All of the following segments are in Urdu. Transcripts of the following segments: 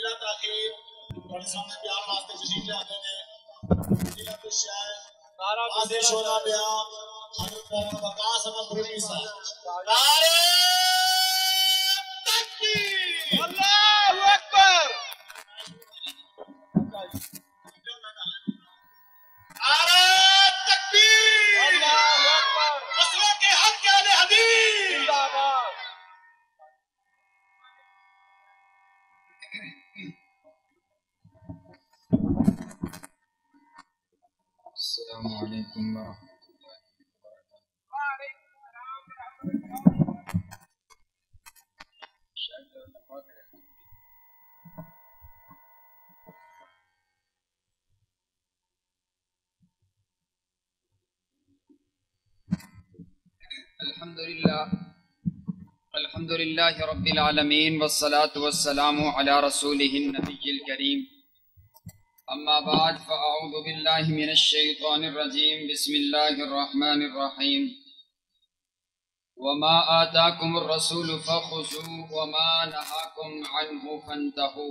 بلا تاخیر تھوڑے سامنے پیار واسطے تشریف لے آتے ہیں ضلع کے شہر واضح شعرا بیان حضرت وقاص فرooqi صاحب نعرہ تکبیر اللہ اکبر نعرہ تکبیر اللہ اکبر مسلک کے حق کے اہلحدیث زندہ باد السلام علیکم ورحمۃ الحمد للہ رب العالمین والصلاة والسلام علی رسولہ النبی الکریم اما بعد فاعوذ باللہ من الشیطان الرجیم بسم اللہ الرحمن الرحیم وما آتاکم الرسول فخذوه وما نہاکم عنہ فانتہوا۔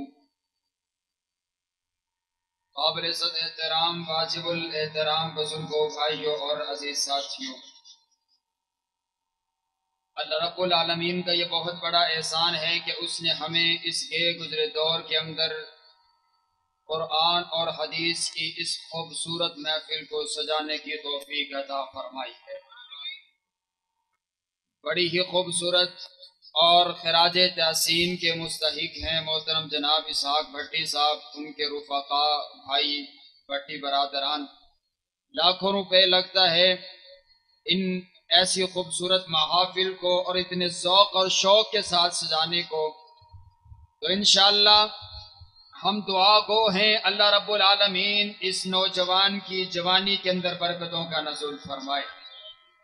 قابل صد احترام واجب الاحترام بزرگوں بھائیوں اور عزیز ساتھیوں، اللہ رب العالمین کا یہ بہت بڑا احسان ہے کہ اس نے ہمیں اس کے گزرے دور کے اندر قرآن اور حدیث کی اس خوبصورت محفل کو سجانے کی توفیق عطا فرمائی ہے۔ بڑی ہی خوبصورت اور خراج تحسین کے مستحق ہیں محترم جناب اسحاق بھٹی صاحب، ان کے رفقا بھائی بھٹی برادران۔ لاکھوں روپے لگتا ہے ان ایسی خوبصورت محافل کو اور اتنے ذوق اور شوق کے ساتھ سجانے کو، تو انشاءاللہ ہم دعا گو ہیں اللہ رب العالمین اس نوجوان کی جوانی کے اندر برکتوں کا نزول فرمائے،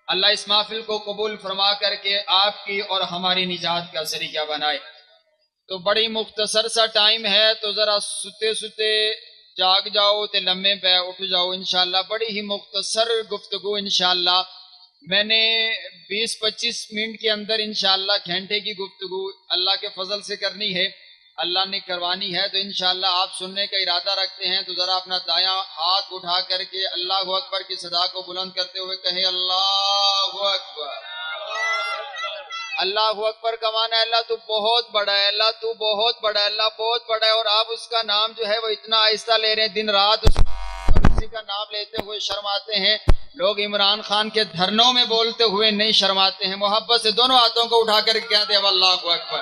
اللہ اس محفل کو قبول فرما کر کے آپ کی اور ہماری نجات کا ذریعہ بنائے۔ تو بڑی مختصر سا ٹائم ہے، تو ذرا ستے ستے جاگ جاؤ تے لمحے پہ اٹھ جاؤ انشاءاللہ۔ بڑی ہی مختصر گفتگو انشاءاللہ میں نے 20-25 منٹ کے اندر انشاءاللہ گھنٹے کی گفتگو اللہ کے فضل سے کرنی ہے، اللہ نے کروانی ہے، تو انشاءاللہ آپ سننے کا ارادہ رکھتے ہیں تو ذرا اپنا دایاں ہاتھ اٹھا کر کے اللہ اکبر کی صدا کو بلند کرتے ہوئے کہیں اللہ اکبر۔ اللہ اکبر کا معنی ہے اللہ تو بہت بڑا ہے، اللہ تو بہت بڑا ہے، اللہ بہت بڑا ہے، اور آپ اس کا نام جو ہے وہ اتنا آہستہ لے رہے ہیں، دن رات اسی کا نام لیتے ہوئے شرماتے ہیں۔ لوگ عمران خان کے دھرنوں میں بولتے ہوئے نہیں شرماتے ہیں، محبت سے دونوں ہاتھوں کو اٹھا کر کہتے ہیں اللہ اکبر۔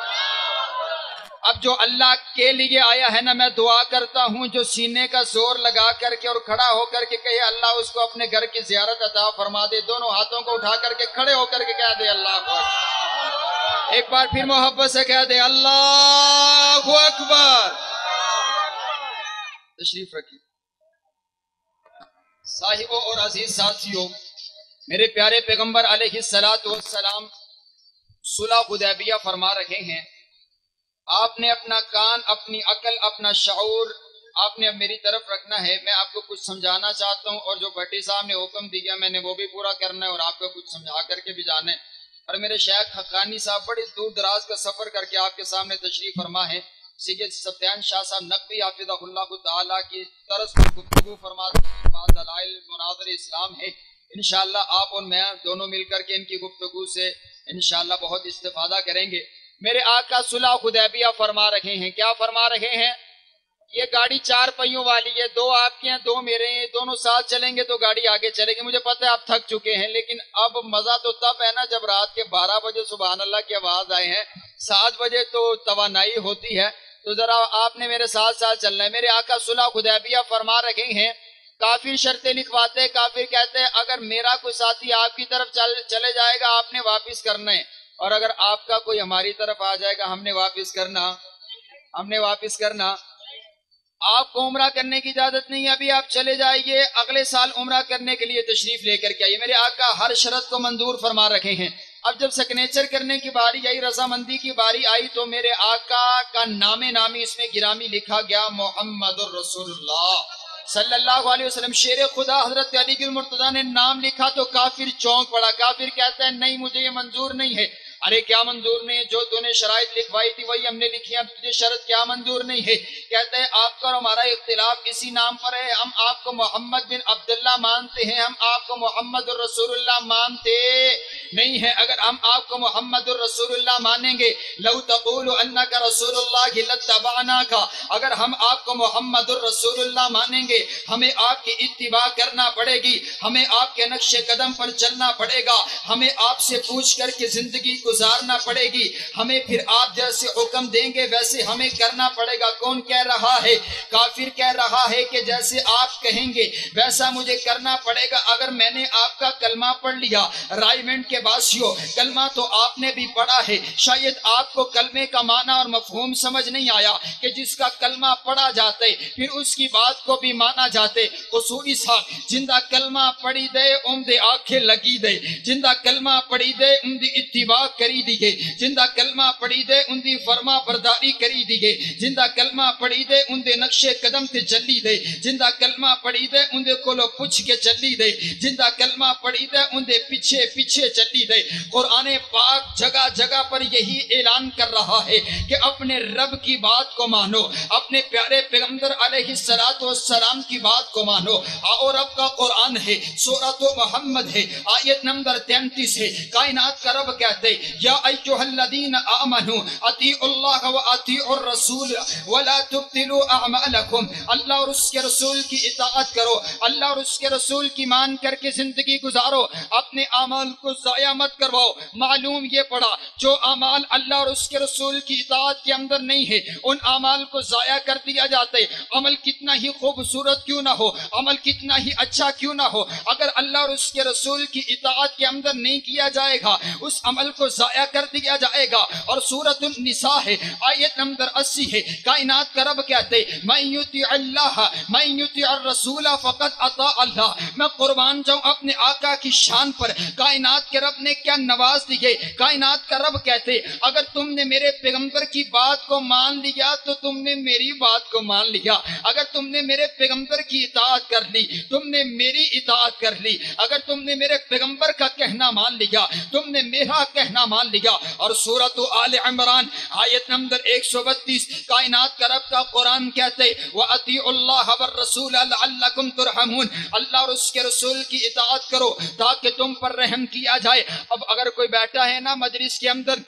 اب جو اللہ کے لیے آیا ہے نا، میں دعا کرتا ہوں جو سینے کا زور لگا کر کے اور کھڑا ہو کر کے کہے اللہ اس کو اپنے گھر کی زیارت عطا فرما دے، دونوں ہاتھوں کو اٹھا کر کے کھڑے ہو کر کے کہہ دے اللہ اکبر۔ ایک بار پھر محبت سے کہہ دے اللہ اکبر۔ تشریف رکھیے صاحبوں اور عزیز ساتھیوں، میرے پیارے پیغمبر علیہ السلام صلح حدیبیہ فرما رہے ہیں، آپ نے اپنا کان، اپنی عقل، اپنا شعور آپ نے اب میری طرف رکھنا ہے۔ میں آپ کو کچھ سمجھانا چاہتا ہوں، اور جو بھٹی صاحب نے حکم دیا میں نے وہ بھی پورا کرنا ہے اور آپ کو کچھ سمجھا کر کے بھی جانا ہے۔ اور میرے شیخ حقانی صاحب بڑی دور دراز کا سفر کر کے آپ کے سامنے تشریف فرما ہے، سید سفیان شاہ صاحب نقوی حافظہ اللہ تعالیٰ کی طرز پر گفتگو فرماتے ہیں، بعد دلائل مناظر اسلام ہے۔ انشاءاللہ آپ اور میں دونوں مل کر کے ان کی گفتگو سے انشاءاللہ بہت استفادہ کریں گے۔ میرے آقا صلح حدیبیہ فرما رہے ہیں، کیا فرما رہے ہیں؟ یہ گاڑی 4 پہیوں والی ہے، 2 آپ کے ہیں 2 میرے ہیں، دونوں ساتھ چلیں گے تو گاڑی آگے چلے گی۔ مجھے پتہ ہے آپ تھک چکے ہیں، لیکن اب مزہ تو تب ہے نا جب رات کے 12 بجے سبحان اللہ کی آواز آئے ہیں، 7 بجے تو توانائی ہوتی ہے، تو ذرا آپ نے میرے ساتھ ساتھ چلنا ہے۔ میرے آقا صلح حدیبیہ فرما رہے ہیں، کافر شرطیں لکھواتے ہیں، کافر کہتے ہیں اگر میرا کوئی ساتھی آپ کی طرف چلے جائے گا آپ نے واپس کرنا ہے، اور اگر آپ کا کوئی ہماری طرف آ جائے گا ہم نے واپس کرنا۔ آپ کو عمرہ کرنے کی اجازت نہیں ہے، ابھی آپ چلے جائیے، اگلے سال عمرہ کرنے کے لیے تشریف لے کر کے آئیے۔ میرے آقا ہر شرط کو منظور فرما رکھے ہیں۔ اب جب سگنیچر کرنے کی باری آئی، رضامندی کی باری آئی، تو میرے آقا کا نام نامی اس میں گرامی لکھا گیا محمد الرسول اللہ صلی اللہ علیہ وسلم۔ شیر خدا حضرت علی المرتضیٰ نے نام لکھا تو کافر چونک پڑا، کافر کہتا ہے نہیں مجھے یہ منظور نہیں ہے۔ ارے کیا منظور نہیں ہے؟ جو تو نے شرائط لکھوائی تھی وہی ہم نے لکھی ہیں، اب تجھے شرط کیا منظور نہیں ہے؟ کہتے ہیں آپ کا اور ہمارا اختلاف کسی نام پر ہے، ہم آپ کو محمد بن عبداللہ مانتے ہیں، ہم آپ کو محمد الرسول اللہ مانتے نہیں ہیں۔ اگر ہم آپ کو محمد الرسول اللہ مانیں گے، لو تقول انک رسول اللہ لاتبعناک، اگر ہم آپ کو محمد الرسول اللہ مانیں گے ہمیں آپ کی اتباع کرنا پڑے گی، ہمیں آپ کے نقش قدم پر چلنا پڑے گا، ہمیں آپ سے پوچھ کر کے زندگی گزارنا پڑے گی، ہمیں پھر آپ جیسے حکم دیں گے ویسے ہمیں کرنا پڑے گا۔ کون کہہ رہا ہے؟ کافر کہہ رہا ہے کہ جیسے آپ کہیں گے ویسا مجھے کرنا پڑے گا۔ اگر میں نے آپ کا کلمہ پڑھ لیا، راءیونڈ کے باسیوں کلمہ تو آپ نے بھی پڑھا ہے، شاید آپ کو کلمے کا معنی اور مفہوم سمجھ نہیں آیا کہ جس کا کلمہ پڑھا جاتے پھر اس کی بات کو بھی مانا جاتے۔ قصوری صاحب جندہ کلمہ پڑھی دے امدے آنکھیں لگی دے، جندہ کلمہ پڑھی دے امدی اتباع کری دیگے، جندہ کلمہ پڑھی دے اندی فرما برداری کری دیگے، جندہ کلمہ پڑھی دے اندے نقش قدم تے چلی دے، جندہ کلمہ پڑھی دے اندے کولو پچھ کے چلی دے، جندہ کلمہ پڑھی دے اندے پیچھے پیچھے چلی دے۔ قرآن پاک جگہ جگہ پر یہی اعلان کر رہا ہے کہ اپنے رب کی بات کو مانو، اپنے پیارے پیغمبر علیہ السلام کی بات کو مانو۔ اور رب کا قرآن ہے، سورۃ محمد ہے، آیت نمبر 33 ہے۔ کائنات کا رب کہتے یا ایھا الذین آمنوا اطیعوا اللہ واطیعوا الرسول ولا تبطلوا اعمالکم، اللہ اور اس کے رسول کی اطاعت کرو، اللہ اور اس کے رسول کی مان کر کے زندگی گزارو، اپنے اعمال کو ضائع مت کرواؤ۔ معلوم یہ پڑا جو اعمال اللہ اور اس کے رسول کی اطاعت کے اندر نہیں ہے ان اعمال کو ضائع کر دیا جاتا ہے۔ عمل کتنا ہی خوبصورت کیوں نہ ہو، عمل کتنا ہی اچھا کیوں نہ ہو، اگر اللہ اور اس کے رسول کی اطاعت کے اندر نہیں کیا جائے گا اس عمل کو ضائع کر دیا جائے گا۔ اور سورۃ النساء ہے، آیت نمبر 80 ہے۔ کائنات کا رب کہتے من یطیع اللہ من یطیع الرسول فقد اطاع اللہ، میں قربان جاؤں اپنے آقا کی شان پر، کائنات کے رب نے کیا نواز دیے۔ کائنات کا رب کہتے اگر تم نے میرے پیغمبر کی بات کو مان لیا تو تم نے میری بات کو مان لیا، اگر تم نے میرے پیغمبر کی اطاعت کر لی تم نے میری اطاعت کر لی، اگر تم نے میرے پیغمبر کا کہنا مان لیا تم نے میرا کہنا مان لیا۔ اور سورۃ آل عمران آیت نمبر 132 کائنات کا رب کا قرآن کہتے وَأَطِيعُوا اللَّهَ وَالرَّسُولَ لَعَلَّكُمْ تُرْحَمُونَ، اللہ اور اس کے رسول کی اطاعت کرو تاکہ تم پر رحم کیا جائے۔ اب اگر کوئی بیٹھا ہے نا مجلس کے اندر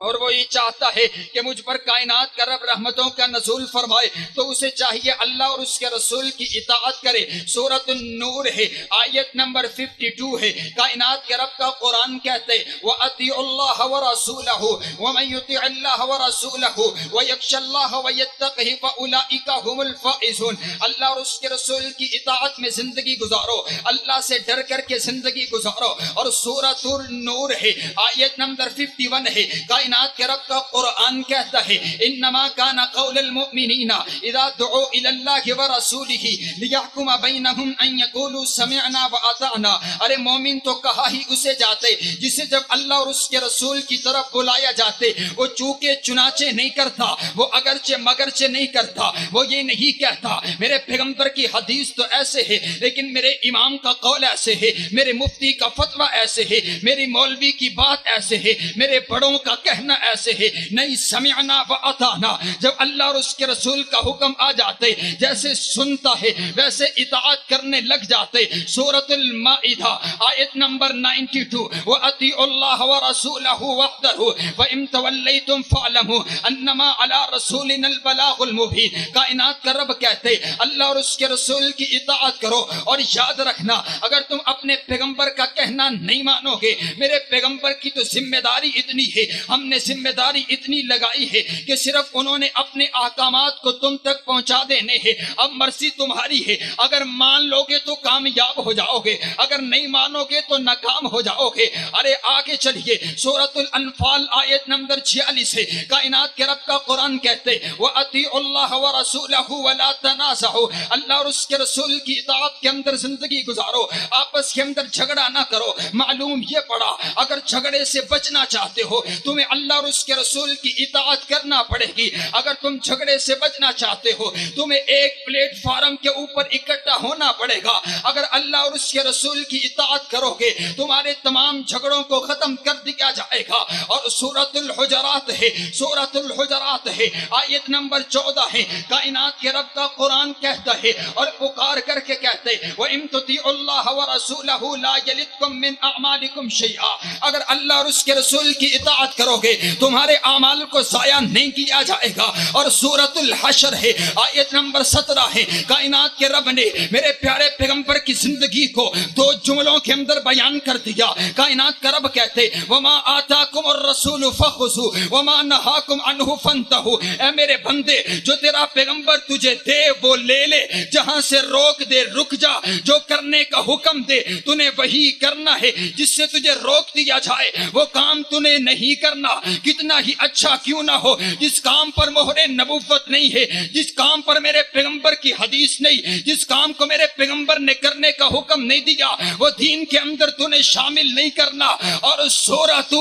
اور وہ یہ چاہتا ہے کہ مجھ پر کائنات کا رب رحمتوں کا نزول فرمائے تو اسے چاہیے اللہ اور اس کے رسول کی اطاعت کرے۔ سورۃ النور ہے، آیت نمبر 52 ہے۔ کائنات کے رب کا قرآن کہتے وَأَطِيعُوا اللَّهَ وَرَسُولَهُ وَمَن يُطِعِ اللَّهَ وَرَسُولَهُ وَيَخْشَ اللَّهَ وَيَتَّقِهِ فَأُولَئِكَ هُمُ الْفَائِزُونَ، اللہ اور اس کے رسول کی اطاعت میں زندگی گزارو، اللہ سے ڈر کر کے زندگی گزارو۔ اور سورۃ النور ہے، آیت نمبر 51 ہے۔ کائنات کے رب کا قرآن کہتا ہے انما کان قول المؤمنین اذا دعوا الی اللہ ورسولہ لیحکم بینہم ان یقولوا سمعنا واطعنا، ارے مومن تو کہا ہی اسے جاتے جسے جب اللہ اور اس کے رسول کی طرف بلایا جاتے وہ چونکہ چنانچہ نہیں کرتا، وہ اگرچہ مگرچہ نہیں کرتا، وہ یہ نہیں کہتا میرے پیغمبر کی حدیث تو ایسے ہے لیکن میرے امام کا قول ایسے ہے، میرے مفتی کا فتویٰ ایسے ہے، میری مولوی کی بات ایسے ہے، میرے بڑوں کا کہنا ایسے ہے، نہیں سمعنا و اطعنا۔ جب اللہ اور اس کے رسول کا حکم آ جاتے جیسے سنتا ہے ویسے اطاعت کرنے لگ جاتے۔ سورۃ المائدہ آیت نمبر 92 وَأَطِيعُوا اللَّهَ وَرَسُولَهُ وَاحْذَرُوا وَإِن تَوَلَّيْتُمْ فَاعْلَمُوا أَنَّمَا عَلَىٰ رَسُولِنَا الْبَلَاغُ الْمُبِينُ، کائنات کا رب کہتے اللہ اور اس کے رسول کی اطاعت کرو اور یاد رکھنا اگر تم اپنے پیغمبر کا کہنا نہیں مانو گے، میرے پیغمبر کی تو ذمہ داری اتنی ہے، ہم نے ذمہ داری اتنی لگائی ہے کہ صرف انہوں نے اپنے احکامات کو تم تک پہنچا دینے ہیں، اب مرضی تمہاری ہے، اگر مان لو گے تو کامیاب ہو جاؤ گے، اگر نہیں مانو گے تو ناکام ہو جاؤ گے۔ ارے آگے چلیے، سورۃ الانفال آیت نمبر 46 ہے۔ کائنات کے رب کا قرآن کہتے وَأَطِيعُوا اللَّهَ وَرَسُولَهُ وَلَا تَنَازَعُوا، اللہ اور اس کے رسول کی اطاعت کے اندر زندگی گزارو، آپس کے اندر جھگڑا نہ کرو۔ معلوم یہ پڑا اگر جھگڑے سے بچنا چاہتے ہو تمہیں اللہ اور اس کے رسول کی اطاعت کرنا پڑے گی۔ اگر تم جھگڑے سے بچنا چاہتے ہو تمہیں ایک پلیٹ فارم کے اوپر اکٹھا ہونا پڑے گا۔ اگر اللہ اور اس کے رسول کی اطاعت کرو گے تمہارے تمام جھگڑوں کو ختم کر دیا جائے گا۔ اور سورۃ الحجرات ہے، سورۃ الحجرات ہے، آیت نمبر 14 ہے، کائنات کے رب کا قرآن کہتا ہے اور پکار کر کے کہتے ہیں وَإِن تُطِيعُوا اللَّهَ وَرَسُولَهُ لَا يَلِتْكُم مِّنْ أَعْمَالِكُمْ شَيْئًا، اگر اللہ اور اس کے رسول کی اطاعت کرو گے تمہارے اعمال کو ضائع نہیں کیا جائے گا۔ اور سورۃ الحشر ہے، آیت نمبر 17 ہے، کائنات کے رب نے میرے پیارے پیغمبر کی زندگی کو 2 جملوں کے اندر بیان کر دیا۔ کائنات کا رب کہتے وَمَا آتَاكُمُ الرَّسُولُ فَخُذُوهُ وَمَا نَهَاكُمْ عَنْهُ فَانْتَهُوا، اے میرے بندے جو تیرا پیغمبر تجھے دے وہ لے لے، جہاں سے روک دے رک جا، جو کرنے کا حکم دے تُنے وہی کرنا ہے، جس سے تجھے روک دیا جائے وہ کام تُنے نہیں کرنا، کتنا ہی اچھا کیوں نہ ہو۔ جس کام پر مہر نبوت نہیں ہے، جس کام پر میرے پیغمبر کی حدیث نہیں، جس کام کو میرے پیغمبر نے کرنے کا حکم نہیں دیا وہ دین کے اندر تُنے شامل نہیں کرنا۔ اور سورۃ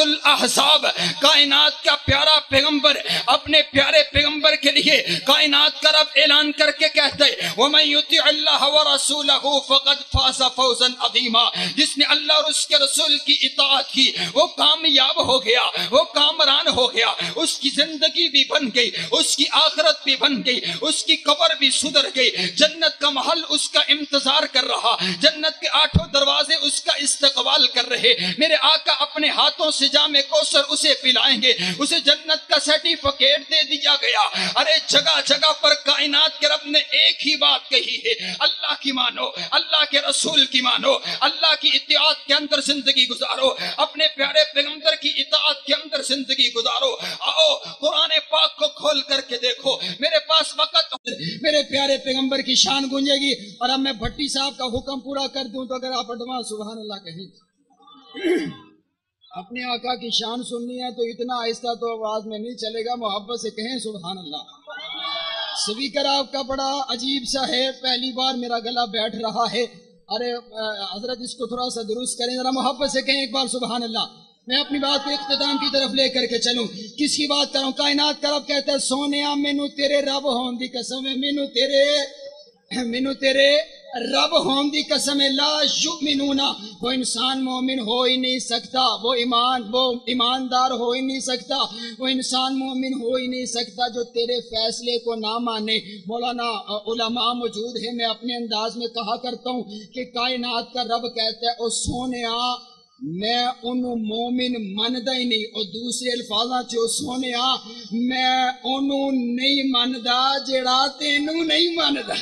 الاحزاب، کائنات کا پیارا پیغمبر اپنے پیارے پیغمبر کے لیے کائنات کا رب اعلان کر کے کہتے وَمَن يُطِعِ اللَّهَ وَرَسُولَهُ فَقَدْ فَازَ فَوْزًا عَظِيمًا، جس نے اللہ اور اس کے رسول کی اطاعت کی وہ کامیاب ہو گیا، وہ کامران ہو گیا، اس کی زندگی بھی بن گئی، اس کی آخرت بھی بن گئی، اس کی قبر بھی سدھر گئی، جنت کا محل اس کا انتظار کر رہا، جنت کے 8 دروازے اس کا استقبال کر رہے۔ میرے آقا اپنے ہاتھوں سے جام کوثر اسے پلائیں گے، اسے جنت کا سرٹیفکیٹ دے دیا گیا۔ ارے جگہ جگہ پر کائنات کے رب نے ایک ہی بات کہی ہے، اللہ کی مانو، اللہ کے رسول کی مانو، اللہ کی اطاعت کے اندر زندگی گزارو، اپنے پیارے پیغمبر کی اطاعت کے اندر زندگی گزارو۔ آؤ قرآن پاک کو کھول کر کے دیکھو، میرے پاس وقت، میرے پیارے پیغمبر کی شان گونجے گی۔ اور اب میں بھٹی صاحب کا حکم پورا کر دوں تو اگر آپ ایڈوانس سبحان اللہ کہیں، اپنے آقا کی شان سننی ہے تو اتنا آہستہ تو آواز میں نہیں چلے گا، محبت سے کہیں سبحان اللہ۔ سپیکر آپ کا بڑا عجیب سا ہے، پہلی بار میرا گلا بیٹھ رہا ہے، ارے حضرت اس کو تھوڑا سا درست کریں، ذرا محبت سے کہیں ایک بار سبحان اللہ۔ میں اپنی بات کو اختتام کی طرف لے کر کے چلوں، کس کی بات کروں؟ کائنات کا رب کہتا ہے سونیا مینو تیرے رب ہون دی قسم ہے، مینو تیرے رب ہون دی قسم ہے، لا یؤمنون، وہ انسان مومن ہو ہی نہیں سکتا، وہ ایماندار ہو ہی نہیں سکتا، وہ انسان مومن ہو ہی نہیں سکتا جو تیرے فیصلے کو نہ مانے۔ مولانا علماء موجود ہیں، میں اپنے انداز میں کہا کرتا ہوں کہ کائنات کا رب کہتا ہے او سونیا میں انہوں مومن مندہ ہی نہیں، اور دوسرے الفاظاں چھو سونیا میں انہوں نہیں مندہ جڑا تینوں نہیں مندہ،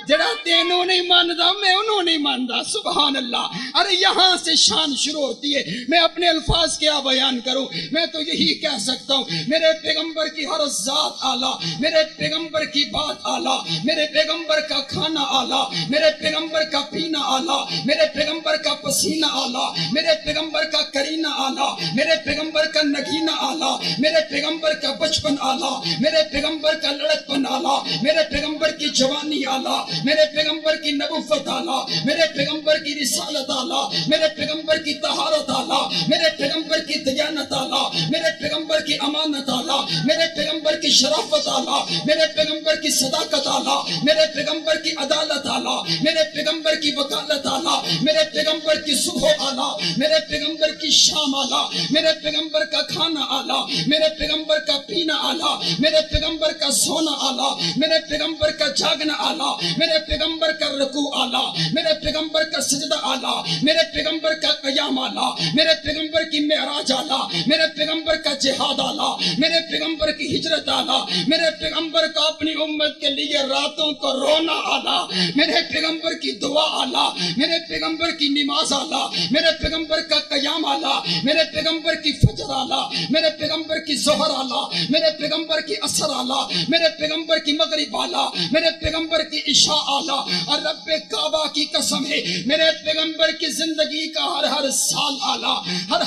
جڑا تینوں نہیں ماندا میں انہوں نہیں ماندا۔ سبحان اللہ۔ ارے یہاں سے شان شروع ہوتی ہے، میں اپنے الفاظ کیا بیان کروں، میں تو یہی کہہ سکتا ہوں میرے پیغمبر کی ہر ذات اعلیٰ، میرے پیغمبر کی بات اعلیٰ، میرے پیغمبر کا کھانا اعلیٰ، میرے پیغمبر کا پینا اعلیٰ، میرے پیغمبر کا پسینہ اعلیٰ، میرے پیغمبر کا کرینہ اعلیٰ، میرے پیغمبر کا نگینہ اعلیٰ، میرے پیغمبر کا بچپن اعلیٰ، میرے پیغمبر کا لڑکپن اعلیٰ، میرے پیغمبر کی جوانی اعلیٰ، میرے پیغمبر کی نبوت اعلیٰ، میرے پیغمبر کی رسالت اعلیٰ، میرے پیغمبر کی طہارت اعلیٰ، میرے پیغمبر کی دیانت اعلیٰ، میرے پیغمبر کی امانت اعلیٰ، میرے پیغمبر کی شرافت اعلیٰ، میرے پیغمبر کی صداقت اعلیٰ، میرے پیغمبر کی عدالت اعلیٰ، میرے پیغمبر کی وکالت اعلیٰ، میرے پیغمبر کی صبح اعلیٰ، میرے پیغمبر کی شام اعلیٰ، میرے پیغمبر کا کھانا اعلیٰ، میرے پیغمبر کا پینا اعلیٰ، میرے پیغمبر کا سونا اعلیٰ، میرے پیغمبر کا جاگنا اعلیٰ، میرے پیغمبر کا رکوع اعلیٰ، میرے پیغمبر کا سجدہ اعلیٰ، میرے پیغمبر کا قیام اعلیٰ، میرے پیغمبر کی معراج اعلیٰ، میرے پیغمبر کا جہاد اعلیٰ، میرے پیغمبر کی ہجرت اعلیٰ، میرے پیغمبر کا اپنی امت کے لیے راتوں کو رونا اعلیٰ، میرے پیغمبر کی دعا اعلیٰ، میرے پیغمبر کی نماز اعلیٰ، میرے پیغمبر کا قیام اعلیٰ، میرے پیغمبر کی فجر اعلیٰ، میرے پیغمبر کی ظہر اعلیٰ، میرے پیغمبر کی عصر اعلیٰ، میرے پیغمبر کی مغرب اعلیٰ، میرے پیغمبر کی عشاء اعلیٰ۔ اور رب کعبہ کی قسم ہے میرے پیغمبر کی زندگی کا ہر سال اعلیٰ،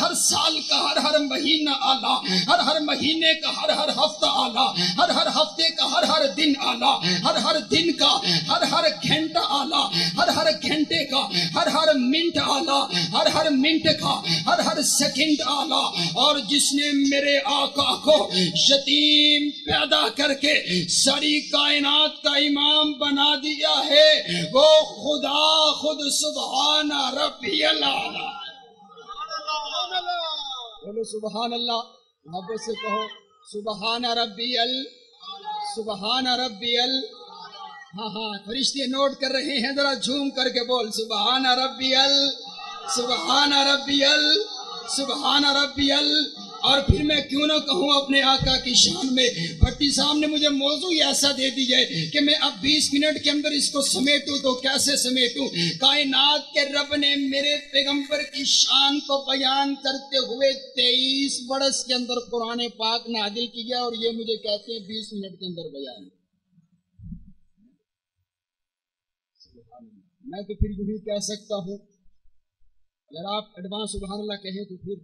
ہر سال کا ہر مہینہ اعلیٰ، ہر مہینے کا ہر ہفتہ اعلیٰ، ہر ہفتے کا ہر دن اعلیٰ، ہر دن کا ہر گھنٹہ اعلیٰ، ہر گھنٹے کا ہر منٹ اعلیٰ، ہر منٹ کا ہر سیکنڈ اعلیٰ۔ اور اور جس نے میرے آقا کو یتیم پیدا کر کے ساری کائنات کا امام بنا دیا ہے وہ خدا خود سبحان ربی اللہ. بولو سبحان اللہ، محبت سے کہو سبحان ربی سبحان ربی ہاں ہاں فرشتے نوٹ کر رہے ہیں، ذرا جھوم کر کے بول سبحان ربی سبحان ربی سبحان ربی. اور پھر میں کیوں نہ کہوں اپنے آقا کی شان میں. بھٹی صاحب نے مجھے موضوع ایسا دے دی ہے کہ میں اب 20 منٹ کے اندر اس کو سمیٹوں تو کیسے سمیٹوں. کائنات کے رب نے میرے پیغمبر کی شان کو بیان کرتے ہوئے 23 برس کے اندر قرآن پاک نازل کیا اور یہ مجھے کہتے ہیں 20 منٹ کے اندر بیان. میں تو پھر یوں ہی کہہ سکتا ہوں، اگر آپ ایڈوانس سبحان اللہ کہیں تو پھر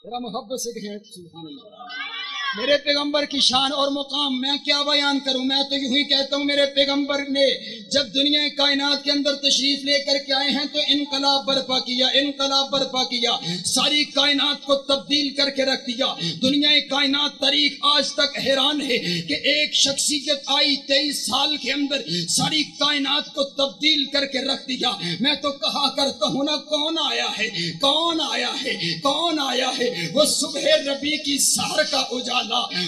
ذرا محبت سے کہیں سبحان اللہ. میرے پیغمبر کی شان اور مقام میں کیا بیان کروں. میں تو یوں ہی کہتا ہوں میرے پیغمبر نے جب دنیا کائنات کے اندر تشریف لے کر کے آئے ہیں تو انقلاب برپا کیا، انقلاب برپا کیا، ساری کائنات کو تبدیل کر کے رکھ دیا. دنیا کائنات تاریخ آج تک حیران ہے کہ ایک شخصیت آئی 23 سال کے اندر ساری کائنات کو تبدیل کر کے رکھ دیا. میں تو کہا کرتا ہوں نا کون آیا ہے، کون آیا ہے، کون آیا ہے. وہ صبح ربیع کی سحر کا اجالا،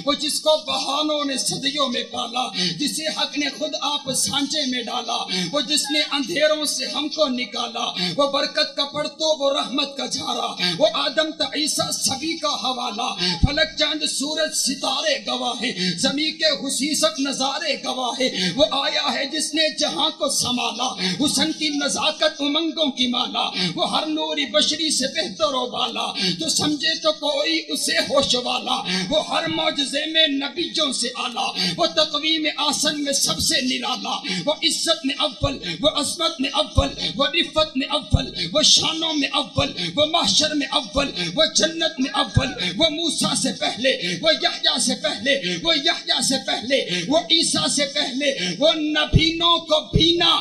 وہ جس کو بہانوں نے صدیوں میں پالا، جسے حق نے خود آپ سانچے میں ڈالا، وہ جس نے اندھیروں سے ہم کو نکالا، وہ برکت کا پڑتو، وہ رحمت کا جھارا، وہ آدم تا عیسیٰ سبھی کا حوالہ. فلک چاند سورج ستارے گواہ ہیں، زمین کے خصیصت نظارے گواہ ہیں. وہ آیا ہے جس نے جہاں کو سنبھالا، حسن کی نزاکت امنگوں کی مالا. وہ ہر نوری بشری سے بہتر و بالا، جو سمجھے تو کوئی اسے ہوش والا. وہ ہر معجزے میں نبیوں سے آلہ، وہ تقویم آسن میں سب سے نرالا. وہ عزت میں اول، وہ عظمت میں اول، وہ رفت میں اول، وہ شانوں میں اول، وہ محشر میں اول، وہ جنت میں اول. وہ موسیٰ سے پہلے، وہ یحییٰ سے پہلے، وہ یحییٰ سے پہلے، وہ عیسیٰ سے پہلے. وہ نبینوں کو بھینا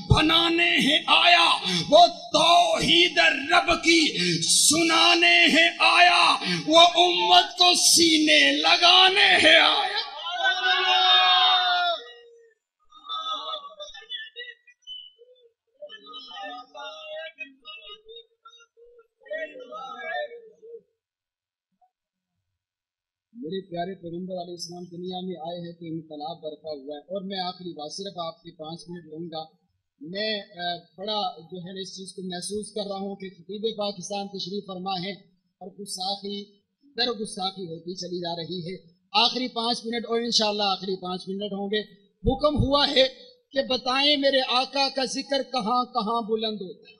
بنانے ہیں آیا، وہ توحید رب کی سنانے ہیں آیا، وہ امت کو سینے لگانے ہیں آیا. میرے پیارے پیغمبر علیہ السلام دنیا میں آئے ہیں تو انقلاب برپا ہوا ہے. اور میں آخری بات صرف آپ کے 5 منٹ لوں گا. میں بڑا جو ہے اس چیز کو محسوس کر رہا ہوں کہ خطیب پاکستان تشریف فرما ہے اور گستاخی در گستاخی ہوتی چلی جا رہی ہے. آخری 5 منٹ اور انشاءاللہ آخری 5 منٹ ہوں گے. حکم ہوا ہے کہ بتائیں میرے آقا کا ذکر کہاں کہاں بلند ہوتا ہے،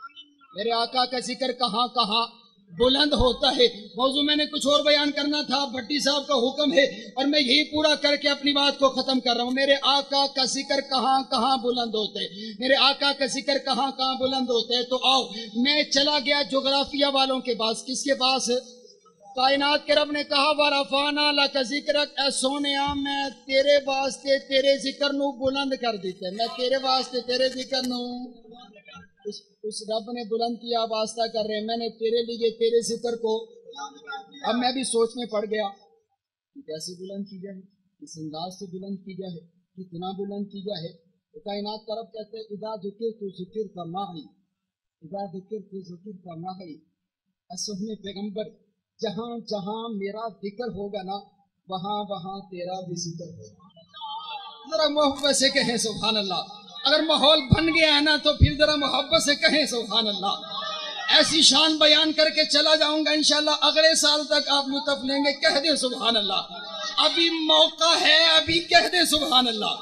میرے آقا کا ذکر کہاں کہاں بلند ہوتا ہے. موضوع میں نے کچھ اور بیان کرنا تھا، بھٹی صاحب کا حکم ہے اور میں یہی پورا کر کے اپنی بات کو ختم کر رہا ہوں. میرے آقا کا ذکر کہاں کہاں بلند ہوتا ہے، میرے آقا کا ذکر کہاں کہاں بلند ہوتا ہے. تو آؤ میں چلا گیا جغرافیہ والوں کے پاس. کس کے پاس؟ کائنات کے رب نے کہا وَرَفَعْنَا لَكَ ذِكْرَكَ، اے سونیا میں تیرے واسطے تیرے ذکر نو بلند کر دیتے. میں تیرے واسطے تیرے ذکر نو اس رب نے بلند کیا. واسطہ کر رہے ہیں میں نے تیرے لیے تیرے ذکر کو. اب میں بھی سوچ میں پڑ گیا کہ کیسے بلند کی جائے، کس انداز سے بلند کی جائے، کتنا بلند کی جائے. تو کائنات کا رب کہتے ہیں اذا ذکرت ذکرت معی، اذا ذکرت ذکرت معی. اے سونے پیغمبر جہاں جہاں میرا ذکر ہوگا نا وہاں وہاں تیرا بھی ذکر ہوگا. ذرا محبت سے کہیں سبحان اللہ. اگر ماحول بن گیا ہے نا تو پھر ذرا محبت سے کہیں سبحان اللہ. ایسی شان بیان کر کے چلا جاؤں گا انشاءاللہ اگلے سال تک آپ لطف لیں گے. کہہ دیں سبحان اللہ. ابھی موقع ہے، ابھی کہہ دیں سبحان اللہ.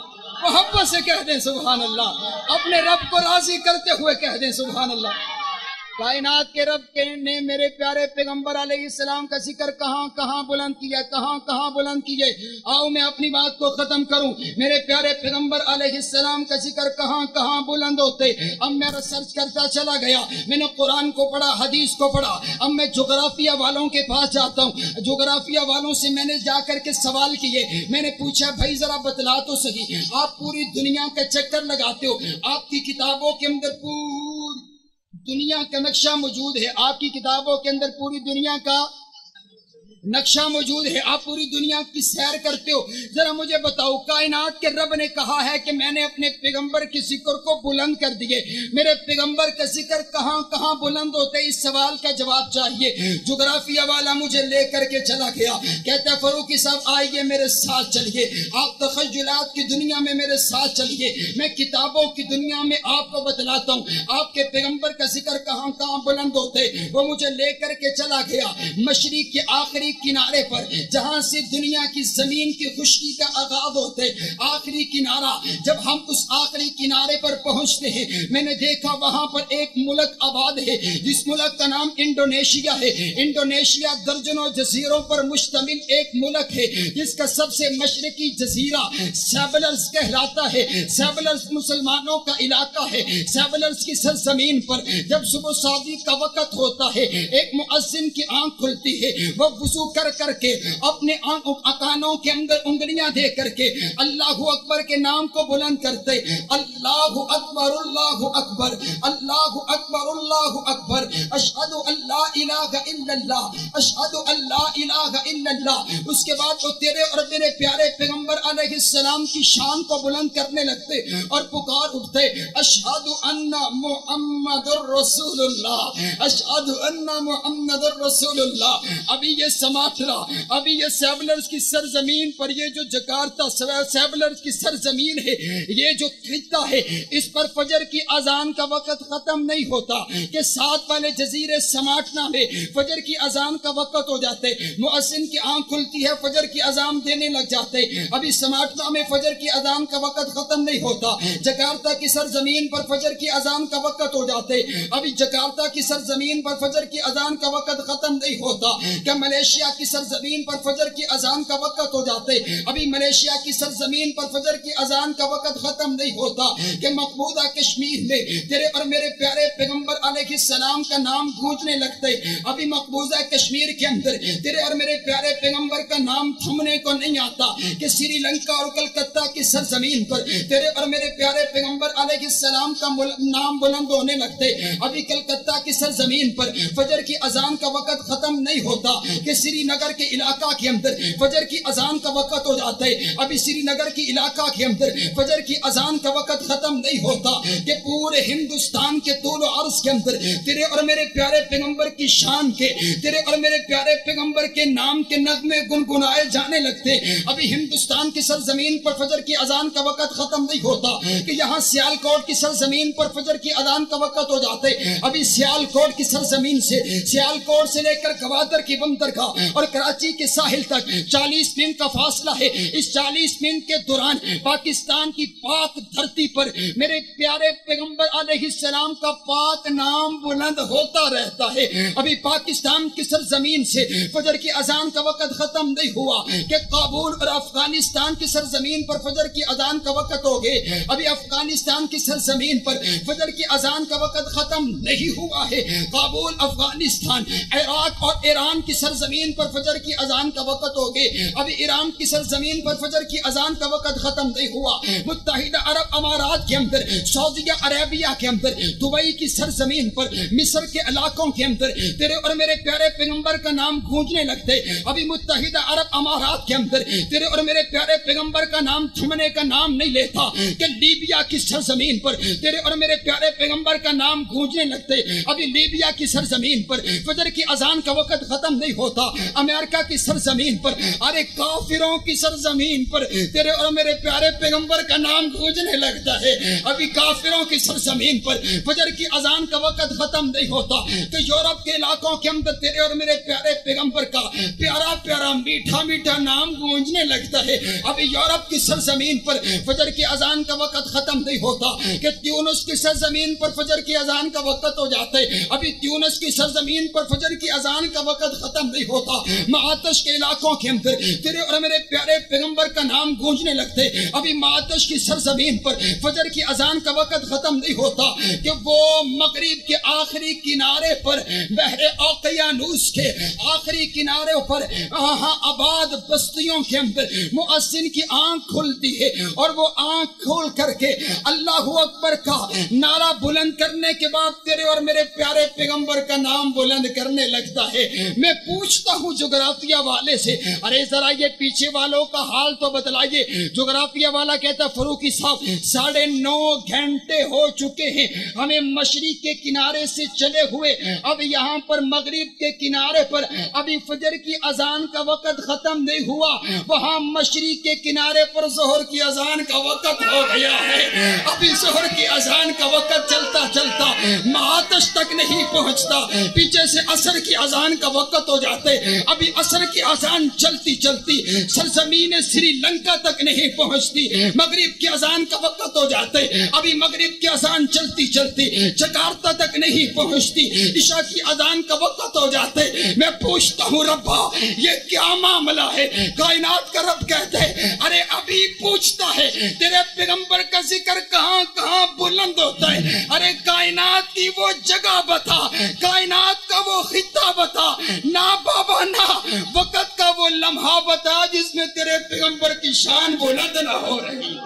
محبت سے کہہ دیں سبحان اللہ. اپنے رب کو راضی کرتے ہوئے کہہ دیں سبحان اللہ. کائنات کے رب نے میرے پیارے پیغمبر علیہ السلام کا ذکر کہاں کہاں بلند کیا، کہاں کہاں بلند کیے. آؤ میں اپنی بات کو ختم کروں. میرے پیارے پیغمبر علیہ السلام کا ذکر کہاں کہاں بلند ہوتے. اب میں ریسرچ کرتا چلا گیا، میں نے قرآن کو پڑھا، حدیث کو پڑھا. اب میں جغرافیہ والوں کے پاس جاتا ہوں. جغرافیہ والوں سے میں نے جا کر کے سوال کیے. میں نے پوچھا بھائی ذرا بتلا تو صحیح، آپ پوری دنیا کا چکر لگاتے ہو، آپ کی کتابوں کے اندر پوری دنیا کا نقشہ موجود ہے، آپ کی کتابوں کے اندر پوری دنیا کا نقشہ موجود ہے، آپ پوری دنیا کی سیر کرتے ہو، ذرا مجھے بتاؤ کائنات کے رب نے کہا ہے کہ میں نے اپنے پیغمبر کی ذکر کو بلند کر دیے، میرے پیغمبر کا ذکر کہاں کہاں بلند ہوتے؟ اس سوال کا جواب چاہیے۔ جغرافیہ والا مجھے لے کر کے چلا گیا، کہتا ہے فاروقی صاحب آئیے میرے ساتھ چلیے، آپ تخیلات کی دنیا میں میرے ساتھ چلیے، میں کتابوں کی دنیا میں آپ کو بتلاتا ہوں آپ کے پیغمبر کا ذکر کہاں کہاں بلند ہوتے۔ وہ مجھے لے کر کے چلا گیا مشرق کے آخری کنارے پر، جہاں سے دنیا کی زمین کی خشکی کا آغاز ہوتے، آخری کنارہ۔ جب ہم اس آخری کنارے پر پہنچتے ہیں، میں نے دیکھا وہاں پر ایک ملک آباد ہے، جس ملک کا نام انڈونیشیا ہے۔ انڈونیشیا درجنوں جزیروں پر مشتمل ایک ملک ہے، جس کا سب سے مشرقی جزیرہ سیبلرز کہلاتا ہے۔ سیبلرز مسلمانوں کا علاقہ ہے۔ سیبلرز کی سرزمین پر جب صبح صادی کا وقت ہوتا ہے، ایک مؤذن کی آنکھ کھلتی ہے، وہ وضو کر کر کے اپنے کانوں کے اندر انگلیاں دے کر کے اللہ اکبر کے نام کو بلند کرتے، اللہ اکبر اللہ اکبر اللہ اکبر اللہ اکبر، اشہد ان لا الہ الا اللہ اشہد ان لا الہ الا اللہ۔ اس کے بعد وہ تیرے اور میرے پیارے پیغمبر علیہ السلام کی شان کو بلند کرنے لگتے اور پکار اٹھتے، اشہد ان محمد الرسول اللہ اشہد ان محمد الرسول اللہ۔ ابھی یہ سماٹرا، ابھی یہ سیبلرز کی سرزمین پر، یہ جو جکارتا سیبلرز کی سرزمین ہے، یہ جو خطہ ہے، اس پر فجر کی اذان کا وقت ختم نہیں ہوتا کہ ساتھ والے جزیرے سماٹنا میں فجر کی اذان کا وقت ہو جاتے، مؤذن کی آنکھ کھلتی ہے، فجر کی اذان دینے لگ جاتے۔ ابھی سماٹنا میں فجر کی اذان کا وقت ختم نہیں ہوتا، جکارتا کی سرزمین پر فجر کی اذان کا وقت ہو جاتے۔ ابھی جکارتا کی سرزمین پر فجر کی اذان کا وقت ختم نہیں ہوتا کہ ملیشیا کی سرزمین پر فجر کی اذان کا وقت ہو جاتے۔ ابھی ملیشیا کی سرزمین پر فجر کی اذان کا وقت ختم نہیں ہوتا کہ مقبوضہ کشمیر میں تیرے اور میرے پیارے پیغمبر علیہ السلام کا نام گونجنے لگتے۔ ابھی مقبوضہ کشمیر کے اندر تیرے اور میرے پیارے پیغمبر کا نام تھمنے کو نہیں آتا کہ سری لنکا اور کلکتہ کی سرزمین پر تیرے اور میرے پیارے پیغمبر علیہ السلام کا نام بلند ہونے لگتے۔ ابھی کلکتہ کی سرزمین پر فجر کی اذان کا وقت ختم نہیں ہوتا کہ سری نگر کے علاقہ کے اندر فجر کی اذان کا وقت ہو جاتا ہے۔ ابھی سری نگر کی علاقہ کے اندر فجر کی اذان کا وقت ختم نہیں ہوتا کہ پورے ہندوستان کے طول و عرض کے اندر تیرے اور میرے پیارے پیغمبر کی شان کے، تیرے اور میرے پیارے پیغمبر کے نام کے نغمے گنگنائے جانے لگتے۔ ابھی ہندوستان کی سرزمین پر فجر کی اذان کا وقت ختم نہیں ہوتا کہ یہاں سیالکوٹ کی سرزمین پر فجر کی اذان کا وقت ہو جاتے۔ ابھی سیالکوٹ کی سرزمین سے، سیالکوٹ سے لے کر گوادر کی بندرگاہ اور کراچی کے ساحل تک 40 منٹ کا فاصلہ ہے۔ اس 40 منٹ کے دوران پاکستان کی پاک دھرتی پر میرے پیارے پیغمبر علیہ السلام کا پاک نام بلند ہوتا رہتا ہے۔ ابھی پاکستان کی سرزمین سے فجر کی اذان کا وقت ختم نہیں ہوا کہ کابل اور افغانستان کی سرزمین پر فجر کی اذان کا وقت ہو گئے۔ ابھی افغانستان کی سرزمین پر فجر کی اذان کا وقت ختم نہیں ہوا ہے۔ کابل، افغانستان، عراق اور ایران کی سرزمین پر فجر کی اذان کا وقت ہو گئے۔ ابھی ایران کی سرزمین پر فجر کی اذان کا وقت ختم نہیں ہوا۔ متحدہ عرب امارات کے اندر، سعودیہ عربیہ کے اندر، دبئی کی سرزمین پر، مصر کے علاقوں کے اندر تیرے اور میرے پیارے پیغمبر کا نام گونجنے لگتے۔ ابھی متحدہ عرب امارات کے اندر تیرے اور میرے پیارے پیغمبر کا نام تھمنے کا نام نہیں لیتا کہ لیبیا کی سرزمین پر تیرے اور میرے پیارے پیغمبر کا نام گونجنے لگتے۔ ابھی لیبیا کی سرزمین پر فجر کی اذان کا وقت ختم نہیں ہوتا۔ امریکہ کی سرزمین پر، ارے کافروں کی سرزمین پر تیرے اور میرے پیارے پیغمبر کا نام گونجنے لگتا ہے۔ ابھی کافروں کی سرزمین پر فجر کی اذان کا وقت ختم نہیں ہوتا تو یورپ کے علاقوں کے اندر تیرے اور میرے پیارے پیغمبر کا پیارا پیارا میٹھا میٹھا نام گونجنے لگتا ہے۔ ابھی یورپ کی سرزمین پر فجر کی اذان کا وقت ختم نہیں ہوتا کہ تیونس کی سرزمین پر فجر کی اذان کا وقت ہو جاتا ہے۔ ابھی تیونس کی سرزمین پر فجر کی اذان کا وقت ختم نہیں ہوتا۔ معاتش کے علاقوں کے اندر تیرے اور میرے پیارے پیغمبر کا نام گونجنے لگتے۔ ابھی معاتش کی سرزمین پر فجر کی اذان کا وقت ختم نہیں ہوتا کہ وہ مغرب کے آخری کنارے پر، بحر اوقیانوس کے آخری کنارے پر وہاں آباد بستیوں کے اندر مؤذن کی آنکھ کھلتی ہے اور وہ آنکھ کھول کر کے اللہ اکبر کا نعرہ بلند کرنے کے بعد تیرے اور میرے پیارے پیغمبر کا نام بلند کرنے لگتا ہے۔ میں پوچھتا ہوں جغرافیہ والے سے، ارے ذرا یہ پیچھے والوں کا حال تو بتلائیے۔ جغرافیہ والا کہتا فروقی صاحب 9.5 گھنٹے ہو چکے ہیں ہمیں مشرق کے کنارے سے چلے ہوئے، اب یہاں پر مغرب کے کنارے پر ابھی فجر کی اذان کا وقت ختم نہیں ہوا، وہاں مشرق کے کنارے پر ظہر کی اذان کا وقت ہو گیا ہے، ابھی ظہر کی اذان کا وقت چلتا چلتا آتش تک نہیں پہنچتا، پیچھے سے عصر کی اذان کا وقت ہو جاتے، ابھی عصر کی اذان چلتی چلتی سرزمین سری لنکا تک نہیں پہنچتی، مغرب کی اذان کا وقت ہو جاتے، ابھی مغرب کی اذان چلتی چلتی جکارتا تک نہیں پہنچتی، عشاء کی اذان کا وقت ہو جاتے۔ میں پوچھتا ہوں ربا یہ کیا معاملہ ہے؟ کائنات کا رب کہتے ہیں ارے ابھی پوچھتا ہے تیرے پیغمبر کا ذکر کہاں کہاں بلند ہوتا ہے، ارے کائنات کی وہ جگہ بتا، کائنات کا وہ خطہ بتا، نہ بابا نہ وقت کا وہ لمحہ بتا جس میں تیرے پیغمبر کی شان بلند نہ ہو رہی۔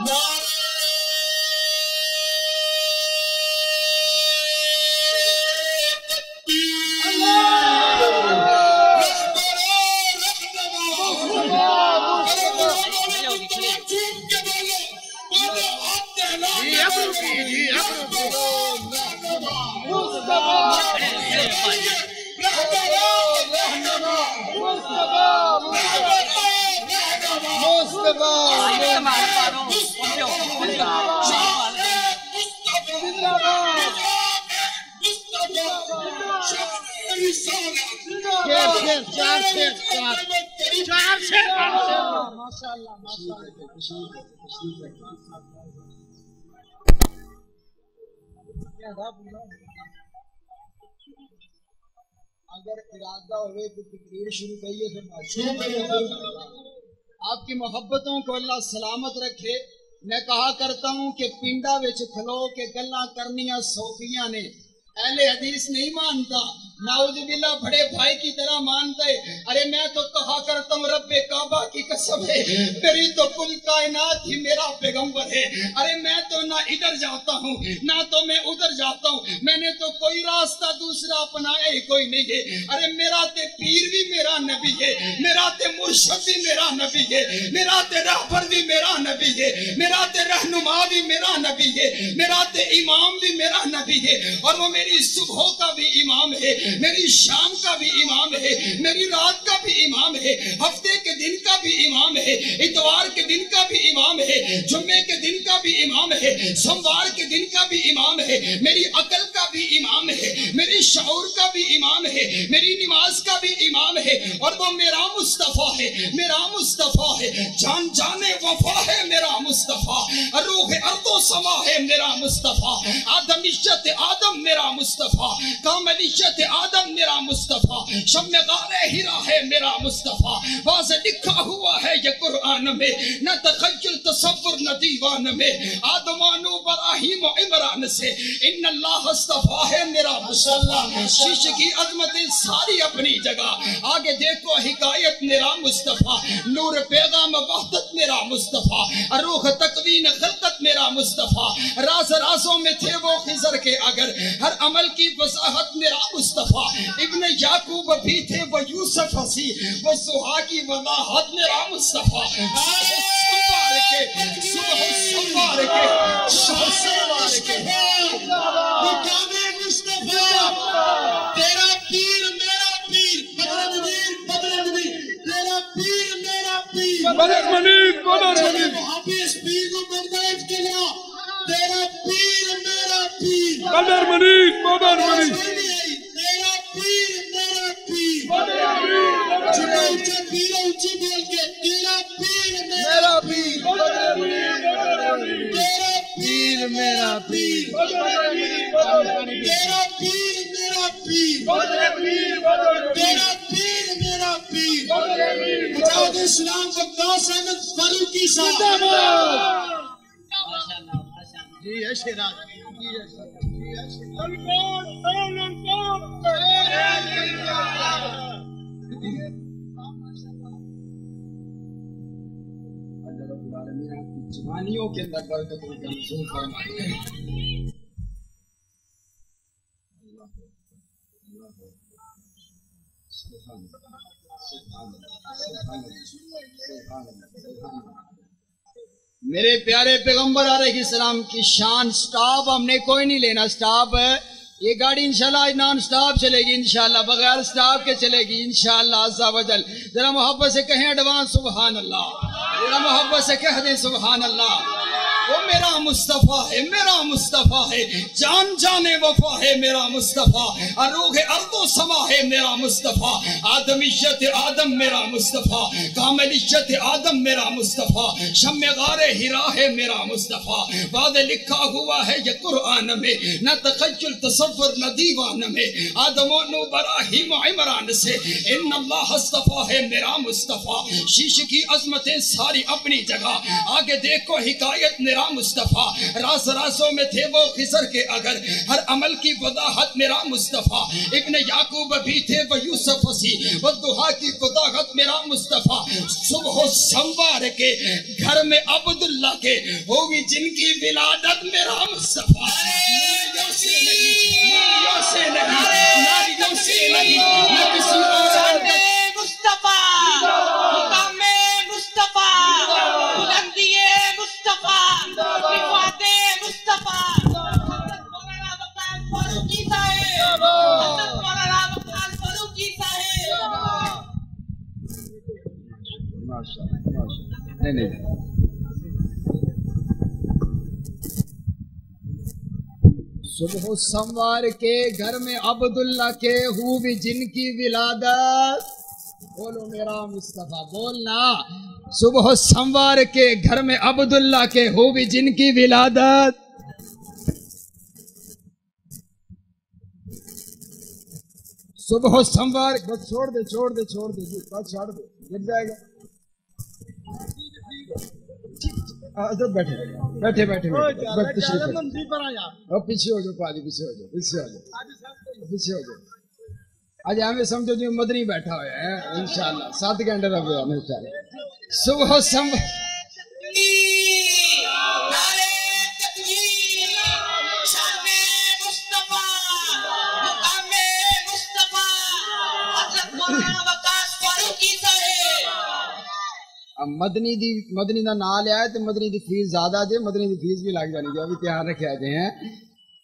اگر ارادہ ہوئے تو تقریر شروع کریے، آپ کی محبتوں کو اللہ سلامت رکھے۔ میں کہا کرتا ہوں کہ پنڈا وچ کھلو کے گلاں کرنیاں صوفیاں نے، اہل حدیث نہیں مانتا، نعوذ باللہ بڑے بھائی کی طرح مانتا ہے۔ ارے میں تو کہا کرتا ہوں رب کعبہ کی قسم ہے میری تو کل کائنات ہی میرا پیغمبر ہے، ارے میں تو نہ ادھر جاتا ہوں نہ تو میں ادھر جاتا ہوں، میں نے تو کوئی راستہ دوسرا اپنایا ہی کوئی نہیں ہے، ارے میرا تے پیر بھی میرا نبی ہے، میرا تے مرشد بھی میرا نبی ہے، میرا تے رہبر بھی میرا نبی ہے، میرا تے رہنما بھی میرا نبی ہے، میرا تے امام بھی میرا نبی ہے، اور وہ میری صبح کا بھی امام ہے، میری شام کا بھی امام ہے، میری رات کا بھی امام ہے، ہفتے کے دن کا بھی امام ہے، اتوار کے دن کا بھی امام ہے، جمعے کے دن کا بھی امام ہے، سوموار کے دن کا بھی امام ہے، میری عقل کا بھی امام ہے، میری شعور کا بھی امام ہے، میری نماز کا بھی امام ہے، اور وہ میرا مصطفیٰ ہے، میرا مصطفیٰ ہے، جان جانے وفا ہے میرا مصطفیٰ، روح ارض و سما ہے میرا مصطفیٰ، آدمیت آدم میرا مصطفیٰ، کاملیت آدم میرا مصطفیٰ، شمع غار ہیرا ہے میرا مصطفیٰ، واضح لکھا ہوا ہے یہ قرآن میں، نہ تخیل تصور نہ دیوان میں، آدمان و ابراہیم و عمران سے ان اللہ اصطفیٰ ہے میرا مصطفیٰ، شیش کی عظمتیں ساری اپنی جگہ، آگے دیکھو حکایت میرا مصطفیٰ، نور پیغام وحدت میرا مصطفیٰ، روح تکوین خلقت میرا مصطفیٰ، راز رازوں میں تھے وہ خضر کے اگر، ہر عمل کی وضاحت میرا مصطفیٰ، ابن یعقوب بھی تھے وہ یوسف ہسی، وہ زحا کی وضاحت میرا مصطفیٰ، صبح سوار کے مصطفیٰ، تیرا پیر میرا پیر، بدر منیر تیرا پیر میرا پیر، بدر منیر حافظ پیر کو برداشت کیا، تیرا پیر میرا پیر، بدر منیر تیرا پیر میرا پیر، چھوٹا اونچا پیر اونچی بول کے، تیرا پیر میرا پیر، تیرا پیر میرا پیر، تیرا پیر میرا پیر، تیرا پیر میرا پیر، مجاہد اسلام وقاص احمد فاروقی صاحب، جی ہے شیراز، جی ہے العالمین آپ کی جوانیوں کے اندر برکتوں کا نزول فرمائے. میرے پیارے پیغمبر علیہ السلام کی شان. سٹاپ ہم نے کوئی نہیں لینا. سٹاپ یہ گاڑی انشاءاللہ نان سٹاپ چلے گی, انشاءاللہ بغیر سٹاپ کے چلے گی انشاءاللہ عز و جل. ذرا محبت سے کہیں ایڈوانس سبحان اللہ, ذرا محبت سے کہہ دیں سبحان اللہ. وہ میرا مصطفیٰ ہے, میرا مصطفیٰ ہے, جان جان وفا ہے میرا مصطفیٰ, روح ارض و سما ہے میرا مصطفیٰ, آدمیت آدم میرا مصطفیٰ, کاملیت آدم میرا مصطفیٰ, شمع غار ہرا ہے میرا مصطفیٰ. بعد لکھا ہوا ہے یہ قرآن میں, نہ تخیل تصور نہ دیوان میں, آدم و نو براہیم و عمران سے ان اللہ اصطفیٰ ہے میرا مصطفیٰ. شیش کی عظمتیں ساری اپنی جگہ, آگے دیکھو حکایت میرا مصطفیٰ. راز رازوں میں تھے وہ خضر کے اگر, ہر عمل کی وضاحت میرا مصطفیٰ. ابن یعقوب بھی تھے وہ یوسف سی, وہ دہا کی وضاحت میرا مصطفیٰ. صبح و سنوار کے گھر میں عبداللہ کے ہوگی جن کی ولادت میرا مصطفیٰ. ناریوں سے نہیں, ناریوں سے نہیں, نہ کسی اور مصطفیٰ, مقام مصطفیٰ, بلندی مصطفیٰ, صفات مصطفیٰ. مولانا وقاص فاروقی صاحب, مولانا وقاص فاروقی صاحب. نہیں صبح و سنوار کے گھر میں عبداللہ کے ہوئی جن کی ولادت. بولو میرا مصطفیٰ, بولنا. صبح و سنوار کے گھر میں عبداللہ کے ہوئی جن کی ولادت. صبح و سنوار, بس چھوڑ دے چھوڑ دے چھوڑ دے, بس چھوڑ دے, گر جائے گا. حضرت بیٹھے بیٹھے بیٹھے پیچھے ہو جاؤ, پادی پیچھے ہو جاؤ, پیچھے ہو جاؤ, پیچھے ہو جاؤ. آج ہمیں سمجھو جو مدنی بیٹھا ہوا ہے انشاءاللہ 7 گھنٹے رکھ گیا انشاءاللہ. صبح سنوار مدنی دا نام لیا ہے تو مدنی دی فیس زیادہ دے, مدنی دی فیس بھی لگ جانی جو ابھی تیار رکھے آتے ہیں.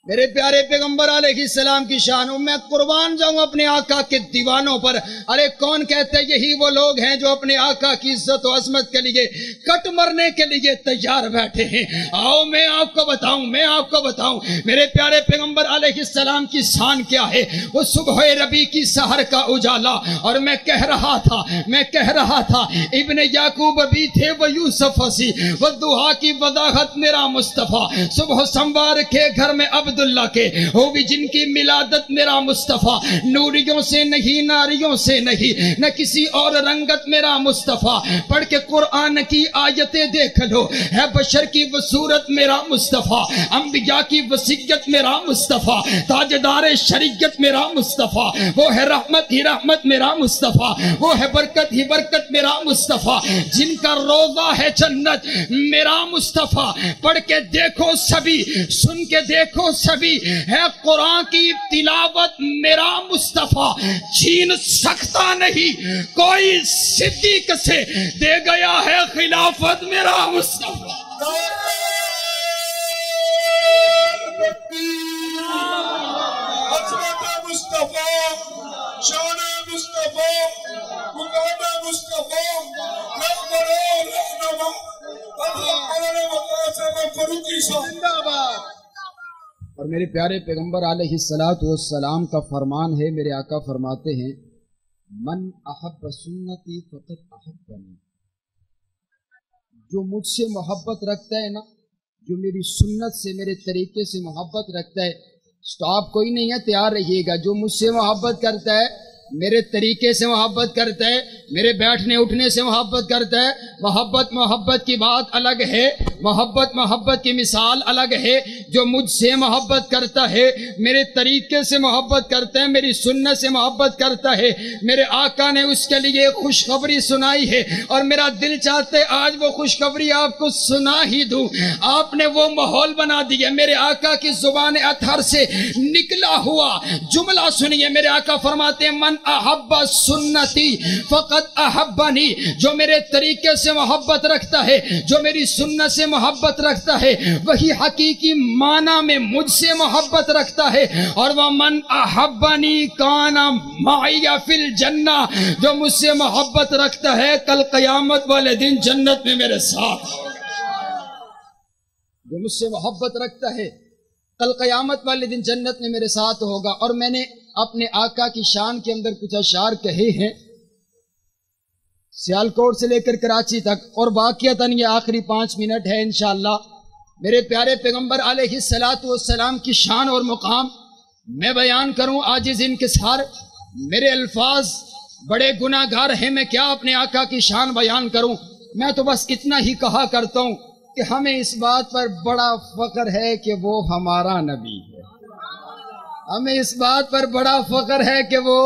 میرے پیارے پیغمبر علیہ السلام کی شان. میں قربان جاؤں اپنے آقا کے دیوانوں پر. ارے کون کہتے ہیں یہی وہ لوگ ہیں جو اپنے آقا کی عزت و عظمت کے لیے کٹ مرنے کے لیے تیار بیٹھے ہیں. آؤ میں آپ کو بتاؤں, میں آپ کو بتاؤں میرے پیارے پیغمبر علیہ السلام کی شان کیا ہے. وہ صبح ربیع کی سحر کا اجالا, اور میں کہہ رہا تھا ابن یعقوب بھی تھے وہ یوسف سی, وہ دہا کی وضاحت میرا مصطفیٰ. صبح سنوار کے گھر میں عبداللہ کے ہوگی جن کی ملادت میرا مصطفیٰ. نوریوں سے نہیں, ناریوں سے نہیں, نہ کسی اور رنگت میرا مصطفیٰ. پڑھ کے قرآن کی آیتیں دیکھ لو, ہے بشر کی وہ صورت میرا مصطفیٰ. انبیاء کی وصیت میرا مصطفیٰ. تاجدار شریعت میرا مصطفیٰ. وہ ہے رحمت ہی رحمت میرا مصطفیٰ. وہ ہے برکت ہی برکت میرا مصطفیٰ. جن کا روضہ ہے جنت میرا مصطفیٰ. پڑھ کے دیکھو سبھی, سن کے دیکھو سبھی, ہے قرآن کی تلاوت میرا مصطفیٰ. چھین سکتا نہیں کوئی صدیق سے, دے گیا ہے خلافت میرا مصطفیٰ. عظمت مصطفیٰ, شان مصطفیٰ, مقام مصطفیٰ, رہبر و رہنما مولانا وقاص فاروقی صاحب. اور میرے پیارے پیغمبر علیہ السلام کا فرمان ہے, میرے آقا فرماتے ہیں من احب سنتی فقط احبنی. جو مجھ سے محبت رکھتا ہے نا, جو میری سنت سے میرے طریقے سے محبت رکھتا ہے, سٹاپ کوئی نہیں ہے, تیار رہیے گا. جو مجھ سے محبت کرتا ہے, میرے طریقے سے محبت کرتا ہے, میرے بیٹھنے اٹھنے سے محبت کرتا ہے. محبت کی بات الگ ہے, محبت کی مثال الگ ہے. جو مجھ سے محبت کرتا ہے، میرے طریقے سے محبت کرتا ہے، میری سنت سے محبت کرتا ہے، میرے آقا نے اس کے لیے خوشخبری سنائی ہے اور میرا دل چاہتا ہے آج وہ خوشخبری آپ کو سنا ہی دوں۔ آپ نے وہ ماحول بنا دیا۔ میرے آقا کی زبان اطہر سے نکلا ہوا جملہ سنیے، میرے آقا فرماتے ہیں من احب سنتی فقط احبنی، جو میرے طریقے سے محبت رکھتا ہے، جو میری سنت سے محبت رکھتا ہے، وہی حقیقی معنی میں مجھ سے محبت رکھتا ہے۔ اور ومن احبنی کان معی فی الجنہ، جو مجھ سے محبت رکھتا ہے کل قیامت والے دن جنت میں میرے ساتھ ہوگا۔ جو مجھ سے محبت رکھتا ہے کل قیامت والے دن جنت میں میرے ساتھ ہوگا۔ اور میں نے اپنے آقا کی شان کے اندر کچھ اشعار کہے ہیں سیالکوٹ سے لے کر کراچی تک، اور واقعتاً یہ آخری 5 منٹ ہے انشاءاللہ۔ میرے پیارے پیغمبر علیہ السلام کی شان اور مقام میں بیان کروں عاجز انکسار، میرے الفاظ بڑے گناہ گار ہیں، میں کیا اپنے آقا کی شان بیان کروں۔ میں تو بس اتنا ہی کہا کرتا ہوں کہ ہمیں اس بات پر بڑا فخر ہے کہ وہ ہمارا نبی ہے، ہمیں اس بات پر بڑا فخر ہے کہ وہ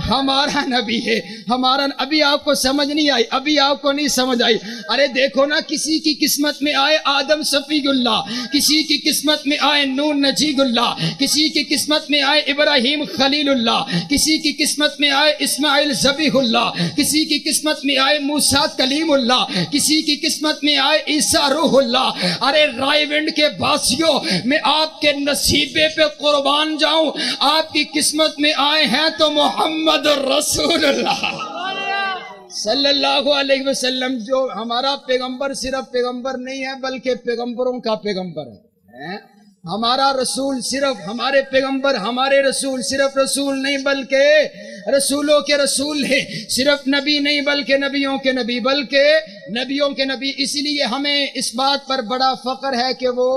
ہمارا نبی ہے، ہمارا۔ ابھی آپ کو سمجھ نہیں آئی، ابھی آپ کو نہیں سمجھ آئی۔ ارے دیکھو نا، کسی کی قسمت میں آئے آدم صفی اللہ، کسی کی قسمت میں آئے نوح نجی اللہ، کسی کی قسمت میں آئے ابراہیم خلیل اللہ، کسی کی قسمت میں آئے اسماعیل ذبیح اللہ، کسی کی قسمت میں آئے موسیٰ کلیم اللہ، کسی کی قسمت میں آئے عیسیٰ روح اللہ۔ ارے راءیونڈ کے باسیوں، میں آپ کے نصیبے پہ قربان جاؤں، آپ کی قسمت میں آئے ہیں تو محمد رسول اللہ صلی اللہ علیہ وسلم، جو ہمارا پیغمبر صرف پیغمبر نہیں ہے بلکہ پیغمبروں کا پیغمبر ہے۔ ہمارا رسول صرف ہمارے پیغمبر، ہمارے رسول صرف رسول نہیں بلکہ رسولوں کے رسول ہیں، صرف نبی نہیں بلکہ نبیوں کے نبی، بلکہ نبیوں کے نبی۔ اس لیے ہمیں اس بات پر بڑا فخر ہے کہ وہ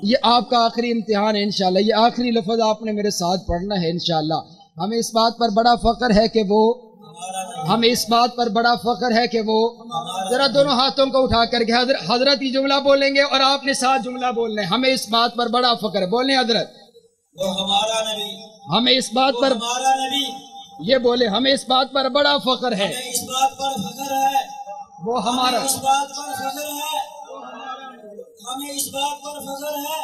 یہ آپ کا آخری امتحان ہے انشاءاللہ، یہ آخری لفظ آپ نے میرے ساتھ پڑھنا ہے انشاءاللہ۔ ہمیں اس بات پر بڑا فخر ہے کہ وہ، ہمیں اس بات پر بڑا فخر ہے کہ وہ، ذرا دونوں ہاتھوں کو اٹھا کر کے حضرت ہی جملہ بولیں گے اور آپ نے ساتھ جملہ بولنا ہے۔ ہمیں اس بات پر بڑا فخر ہے، بولیں حضرت، وہ ہمارا نبی، ہمیں اس بات پر، ہمارا نبی، یہ بولے ہمیں اس بات پر بڑا فخر ہے، ہمیں اس بات پر فخر ہے، وہ ہمارا، اس بات پر فخر ہے، ہمیں اس بات پر فخر ہے،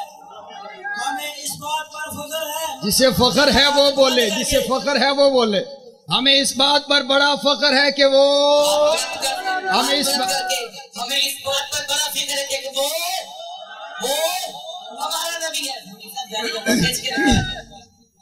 ہمیں اس بات پر فخر ہے۔ جسے فخر ہے وہ بولے، جسے فخر ہے وہ بولے۔ ہمیں اس بات پر بڑا فخر ہے کہ وہ، ہمیں اس بات پر بڑا فخر ہے کہ وہ ہمارا نبی ہے۔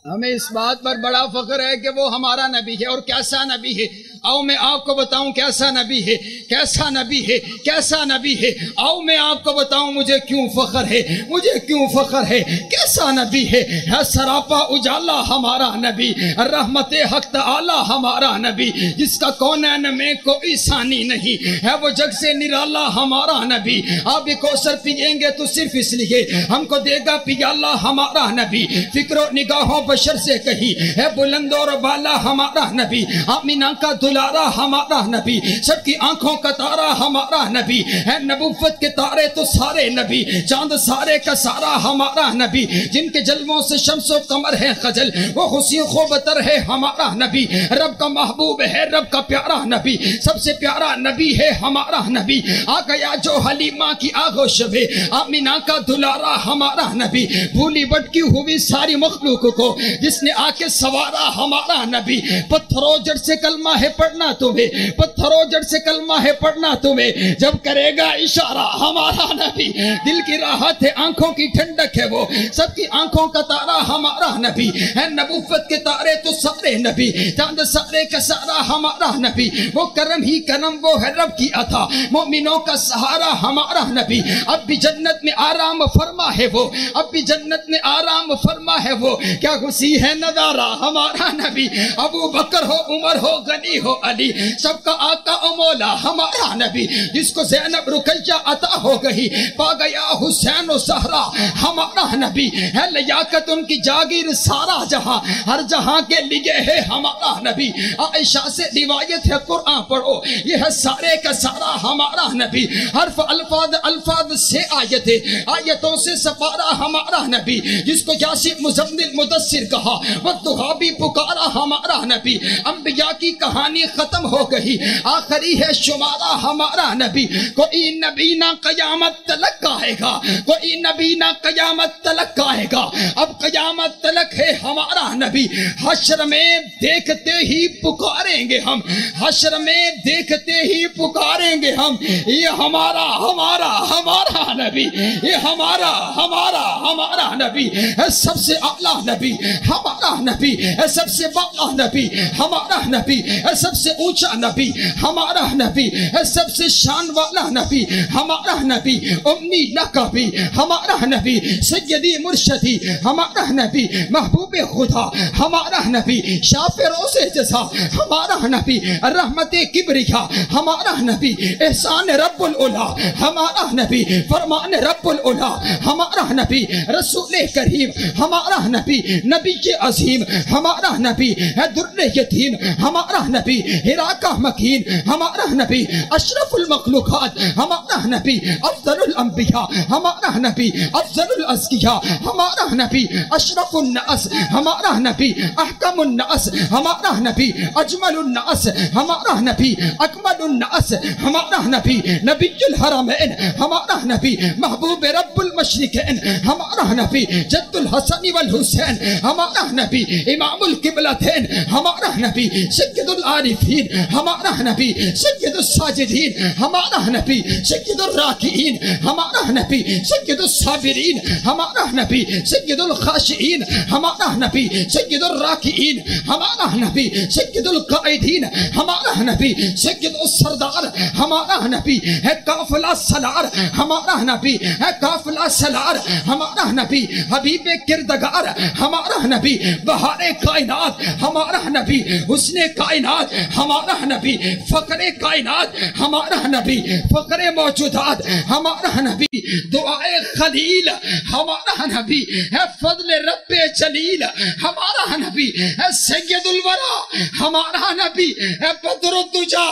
ہمیں اس بات پر بڑا فخر ہے کہ وہ ہمارا نبی ہے۔ اور کیسا نبی ہے، آؤ میں آپ کو بتاؤں کیسا نبی ہے، کیسا نبی ہے، کیسا نبی ہے۔ آؤ میں آپ کو بتاؤں مجھے کیوں فخر ہے، مجھے کیوں فخر ہے، کیسا نبی ہے سراپا اجالا ہمارا نبی، رحمت حق تعالی ہمارا نبی، جس کا کونین میں کوئی ثانی نہیں ہے، وہ جگ سے نرالا ہمارا نبی۔ آپ کوثر پیئیں گے تو صرف اس لیے ہم کو دے گا پیالہ ہمارا نبی، فکر و نگاہوں بشر سے کہی ہے بلند اور بالا ہمارا نبی، آمینہ کا دلارا ہمارا نبی، سب کی آنکھوں کا تارا ہمارا نبی ہے، نبوت کے تارے تو سارے نبی، چاند سارے کا سارا ہمارا نبی، جن کے جلووں سے شمس و قمر ہے خجل، وہ خوشی خوبتر ہے ہمارا نبی، رب کا محبوب ہے، رب کا پیارا نبی، سب سے پیارا نبی ہے ہمارا نبی، آ گیا جو حلیمہ کی آغوش میں، آمینہ کا دلارا ہمارا نبی، بھولی بٹکی ہوئی ساری مخلوق کو جس نے آ کے سوارا ہمارا نبی، پتھروں جڑ سے کلمہ ہے پڑھنا تمہیں، پتھروں جڑ سے کلمہ ہے پڑھنا تمہیں، جب کرے گا اشارہ ہمارا نبی، دل کی راحت ہے آنکھوں کی ٹھنڈک ہے وہ، سب کی آنکھوں کا تارا ہمارا نبی ہے، نبوت کے تارے تو سارے نبی، چاند سارے کا سارا ہمارا نبی، وہ کرم ہی کرم وہ ہے رب کی عطا، مومنوں کا سہارا ہمارا نبی، اب بھی جنت میں آرام فرما ہے وہ، اب بھی جنت میں آرام فرما ہے وہ، کیا خوشی ہے نظارہ ہمارا نبی، ابو بکر ہو عمر ہو غنی ہو علی، سب کا آقا و مولا ہمارا نبی، جس کو زینب رقیہ عطا ہو گئی، پا گیا حسین و زہرا ہمارا نبی ہے، لیاقت ان کی جاگیر سارا جہاں، ہر جہاں کے لیے ہے ہمارا نبی۔ عائشہ سے روایت ہے، قرآن پڑھو، یہ ہے سارے کا سارا ہمارا نبی، حرف الفاظ سے آیتوں سے سپارا ہمارا نبی، جس کو یاسین مزمل مدثر کہا، والضحیٰ بھی پکارا ہمارا نبی۔ انبیاء کی کہانی ختم ہو گئی، آخری ہے شمارہ ہمارا نبی۔ کوئی نبی نہ قیامت تلک آئے گا، کوئی نبی نہ قیامت تلک آئے گا، اب قیامت تلک ہے ہمارا نبی۔ حشر میں دیکھتے ہی پکاریں گے ہم، حشر میں دیکھتے ہی پکاریں گے ہم، یہ ہمارا ہمارا ہمارا نبی، یہ ہمارا ہمارا ہمارا نبی ہے، سب سے اعلیٰ نبی ہمارا نبی ہے، سب سے بالا نبی ہمارا نبی ہے، سب سے اونچا نبی ہمارا نبی ہے، سب سے شان والا نبی ہمارا نبی، امنی لقبی ہمارا نبی، سیدی مرشدی ہمارا نبی، محبوب خدا ہمارا نبی، شاف روز جزا ہمارا نبی، رحمت کبریا ہمارا نبی، احسان رب العلا ہمارا نبی، فرمان رب العلا ہمارا نبی، رسول کریم ہمارا نبی، نبی عظیم ہمارا نبی ہے، در یتیم ہمارا نبی، ہرا کا مکین ہمارا نبی، اشرف المخلوقات ہمارا نبی، افضل الانبیاء ہمارا نبی، افضل الازکیاء ہمارا نبی، اشرف الناس ہمارا نبی، احکم الناس ہمارا نبی، اجمل الناس ہمارا نبی، اکمل الناس ہمارا نبی، نبی الحرمین ہمارا نبی، محبوب رب المشرقین ہمارا نبی، جد الحسن والحسین ہمارا نبی، امام القبلتین ہمارا نبی، سید العارفین ہمارا نبی، سید الساجدین ہمارا نبی، سید الراکعین ہمارا نبی، سید الصابرین ہمارا نبی، سید الخاشعین ہمارا نبی، سید الراکعین ہمارا نبی، سید القائدین ہمارا نبی، سید السردار ہمارا نبی ہے، قافلہ سالار ہمارا نبی ہے، قافلہ سالار ہمارا نبی، حبیب کردگار ہمارا نبی، بہار کائنات ہمارا نبی، حسن کائنات ہمارا نبی، فقر کائنات ہمارا نبی، فقر موجودات ہمارا نبی، دعائے خلیل ہمارا نبی ہے، فضل رب جلیل ہمارا نبی ہے، سید الورا ہمارا نبی ہے، بدر الدجا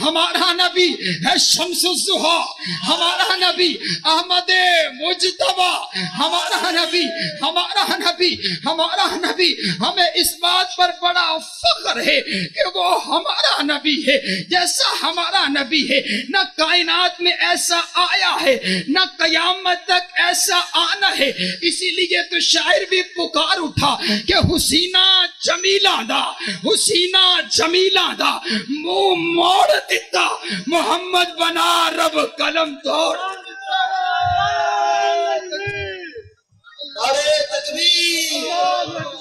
ہمارا نبی ہے، شمس الضحیٰ ہمارا نبی، احمد مجتبی ہمارا نبی، ہمارا نبی، ہمارا نبی۔ ہمیں اس بات پر بڑا فخر ہے کہ وہ ہمارا نبی ہے، جیسا ہمارا نبی ہے نہ کائنات میں ایسا آیا ہے، نہ قیامت تک ایسا آنا ہے۔ اسی لیے تو شاعر بھی پکار اٹھا کہ حسینہ جمیلہ دا، حسینہ جمیلہ دا، منہ موڑ دیتا محمد بنا رب قلم توڑ۔ نعرہ تکبیر۔